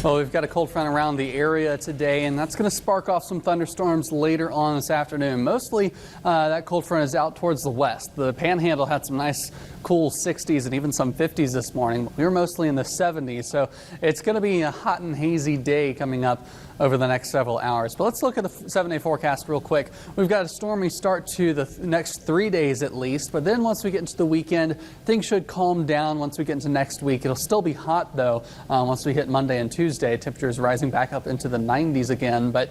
Well, we've got a cold front around the area today, and that's going to spark off some thunderstorms later on this afternoon. Mostly that cold front is out towards the west. The Panhandle had some nice cool 60s and even some 50s this morning. We were mostly in the 70s, so it's going to be a hot and hazy day coming up over the next several hours. But let's look at the 7-day forecast real quick. We've got a stormy start to the next 3 days at least, but then once we get into the weekend, things should calm down once we get into next week. It'll still be hot though once we hit Monday and Tuesday. Temperatures rising back up into the 90s again, but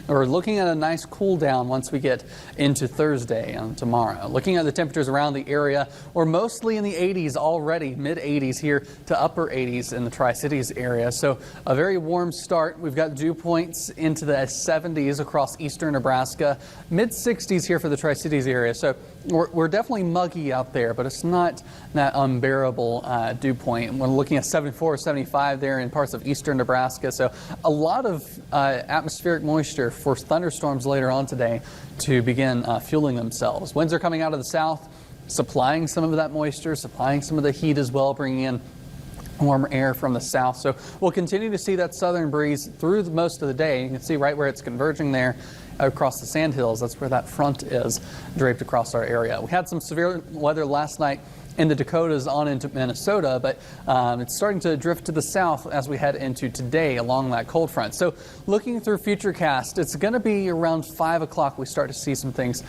we're looking at a nice cool down once we get into Thursday and tomorrow. Looking at the temperatures around the area, we're mostly in the 80s already, mid 80s here to upper 80s in the Tri-Cities area. So a very warm start. We've got dew points into the 70s across eastern Nebraska, mid 60s here for the Tri-Cities area. So we're definitely muggy out there, but it's not that unbearable dew point. We're looking at 74, 75 there in parts of eastern Nebraska. So a lot of atmospheric moisture for thunderstorms later on today to begin fueling themselves. Winds are coming out of the south, supplying some of that moisture, supplying some of the heat as well, bringing in warmer air from the south. So we'll continue to see that southern breeze through most of the day. You can see right where it's converging there across the sandhills. That's where that front is draped across our area. We had some severe weather last night in the Dakotas on into Minnesota, but it's starting to drift to the south as we head into today along that cold front. So looking through Futurecast, it's going to be around 5 o'clock we start to see some things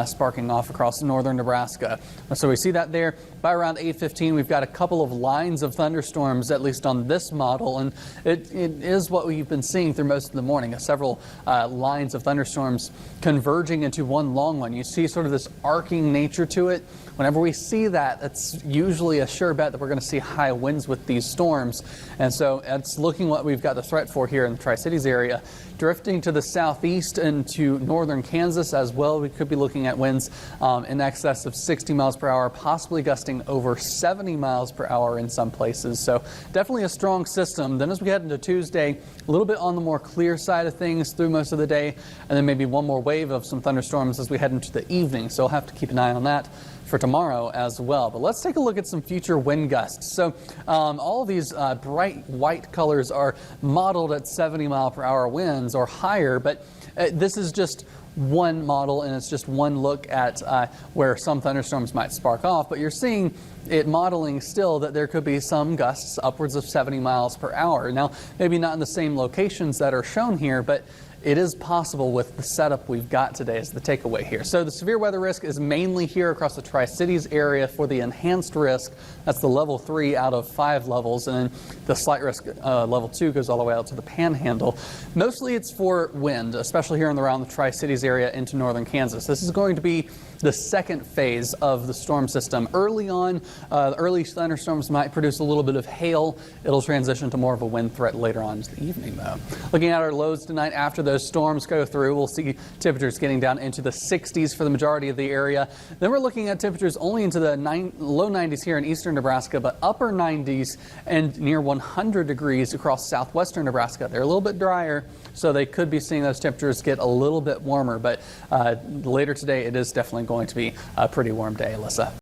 sparking off across northern Nebraska. So we see that there. By around 8:15, we've got a couple of lines of thunderstorms, at least on this model, and it is what we've been seeing through most of the morning, several lines of thunderstorms converging into one long one. You see sort of this arcing nature to it. Whenever we see that, it's usually a sure bet that we're going to see high winds with these storms. And so it's looking what we've got the threat for here in the Tri-Cities area. Drifting to the southeast into northern Kansas as well. We could be looking at winds in excess of 60 miles per hour, possibly gusting over 70 miles per hour in some places. So definitely a strong system. Then as we head into Tuesday, a little bit on the more clear side of things through most of the day, and then maybe one more wave of some thunderstorms as we head into the evening. So we'll have to keep an eye on that for tomorrow as well. But let's take a look at some future wind gusts. So all of these bright white colors are modeled at 70 mile per hour winds or higher, but this is just one model and it's just one look at where some thunderstorms might spark off, but you're seeing it modeling still that there could be some gusts upwards of 70 miles per hour. Now, maybe not in the same locations that are shown here, but it is possible with the setup we've got today is the takeaway here. So the severe weather risk is mainly here across the Tri-Cities area. For the enhanced risk, that's the level 3 out of 5 levels, and then the slight risk level 2 goes all the way out to the Panhandle. Mostly it's for wind, especially here and around the Tri-Cities area into northern Kansas. This is going to be the second phase of the storm system. Early on, early thunderstorms might produce a little bit of hail. It'll transition to more of a wind threat later on into the evening though. Looking at our lows tonight after those storms go through, we'll see temperatures getting down into the 60s for the majority of the area. Then we're looking at temperatures only into the low 90s here in eastern Nebraska, but upper 90s and near 100 degrees across southwestern Nebraska. They're a little bit drier, so they could be seeing those temperatures get a little bit warmer, but later today it is definitely going to be a pretty warm day, Alyssa.